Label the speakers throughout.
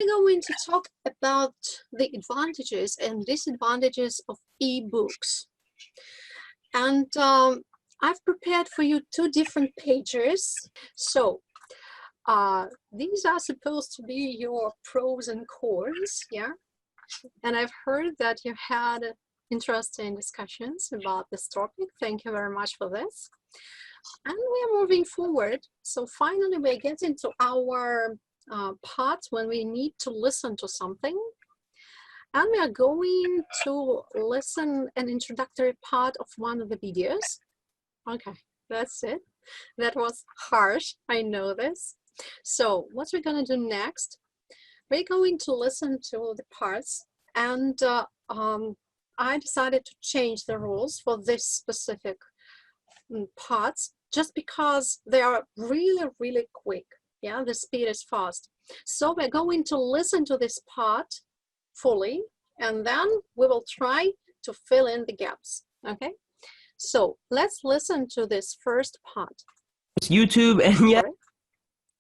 Speaker 1: We're going to talk about the advantages and disadvantages of ebooks. And I've prepared for you two different pages. So these are supposed to be your pros and cons, yeah? And I've heard that you had interesting discussions about this topic. Thank you very much for this. And we are moving forward. So finally, we're getting to our parts when we need to listen to something. And we are going to listen an introductory part of one of the videos. Okay, that's it. That was harsh, I know this. So what we're gonna do next, we're going to listen to the parts, and I decided to change the rules for this specific parts just because they are really, really quick. Yeah, the speed is fast. So we're going to listen to this part fully, and then we will try to fill in the gaps. Okay, so let's listen to this first part.
Speaker 2: YouTube, and yet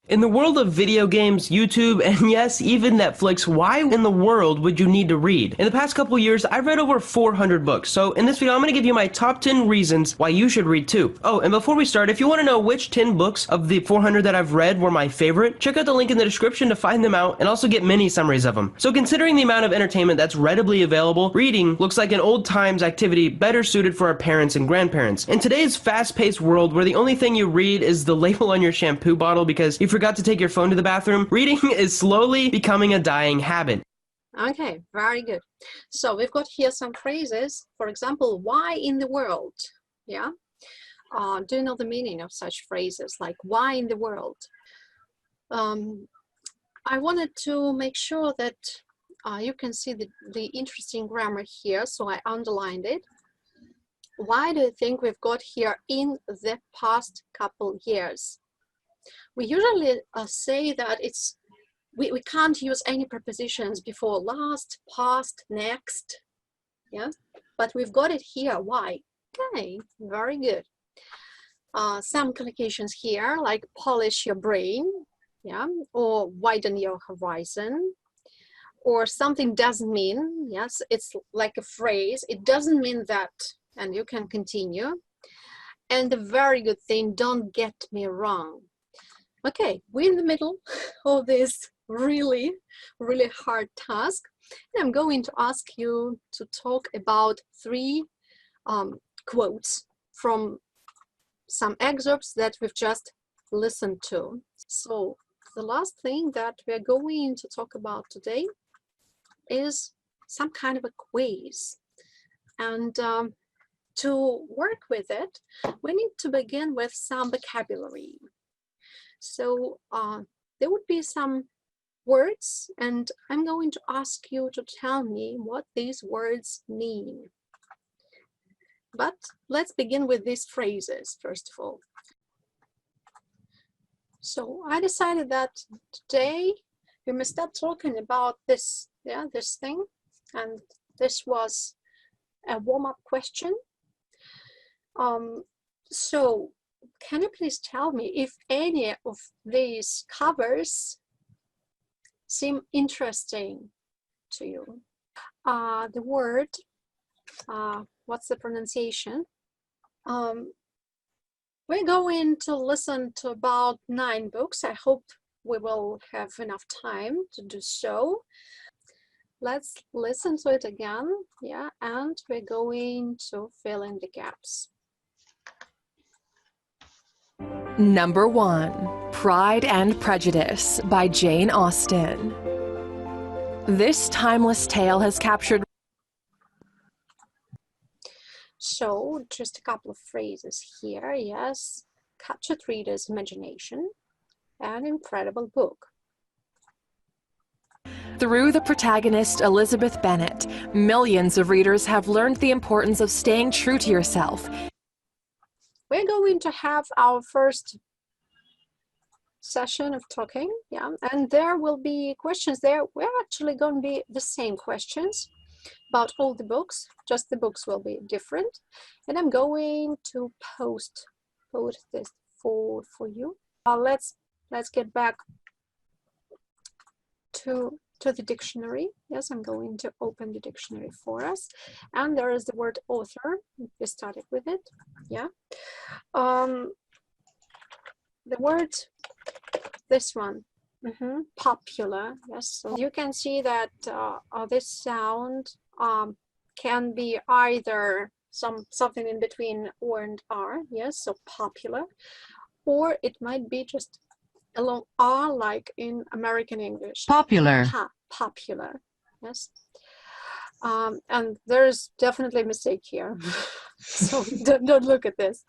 Speaker 2: in the world of video games, YouTube, and yes, even Netflix, why in the world would you need to read? In the past couple years, I've read over 400 books, so in this video I'm going to give you my top 10 reasons why you should read too. Oh, and before we start, if you want to know which 10 books of the 400 that I've read were my favorite, check out the link in the description to find them out and also get mini summaries of them. So considering the amount of entertainment that's readily available, reading looks like an old times activity better suited for our parents and grandparents. In today's fast-paced world where the only thing you read is the label on your shampoo bottle because you forgot to take your phone to the bathroom, reading is slowly becoming a dying habit.
Speaker 1: Okay, very good. So we've got here some phrases. For example, why in the world? Yeah. Do you know the meaning of such phrases like why in the world? I wanted to make sure that you can see the interesting grammar here, so I underlined it. Why do you think we've got here in the past couple years? We usually say that we can't use any prepositions before last, past, next, yeah, but we've got it here. Why? Okay, very good. Some collocations here like polish your brain, yeah, or widen your horizon, or something doesn't mean, yes, it's like a phrase, it doesn't mean that, and you can continue. And the very good thing, don't get me wrong. Okay, we're in the middle of this really, really hard task. And I'm going to ask you to talk about three quotes from some excerpts that we've just listened to. So the last thing that we're going to talk about today is some kind of a quiz. And to work with it, we need to begin with some vocabulary. So there would be some words, and I'm going to ask you to tell me what these words mean. But let's begin with these phrases, first of all. So I decided that today we must start talking about this, yeah, this thing. And this was a warm-up question. So can you please tell me if any of these covers seem interesting to you? The word, what's the pronunciation? We're going to listen to about 9 books. I hope we will have enough time to do so. Let's listen to it again, yeah, and we're going to fill in the gaps.
Speaker 3: Number 1, Pride and Prejudice by Jane Austen. This timeless tale has captured...
Speaker 1: So just a couple of phrases here, yes. Captured readers' imagination, an incredible book.
Speaker 3: Through the protagonist Elizabeth Bennet, millions of readers have learned the importance of staying true to yourself.
Speaker 1: We're going to have our first session of talking, yeah, and there will be questions there. We're actually going to be the same questions about all the books, just the books will be different. And I'm going to post this for you. Let's get back to to the dictionary. Yes, I'm going to open the dictionary for us. And there is the word author. We started with it. Yeah. The word, this one, popular. Yes, so you can see that this sound can be either something in between O and R. Yes, so popular. Or it might be just a long R, like in American English.
Speaker 4: Popular.
Speaker 1: Popular. Yes. And there's definitely a mistake here. So don't look at this.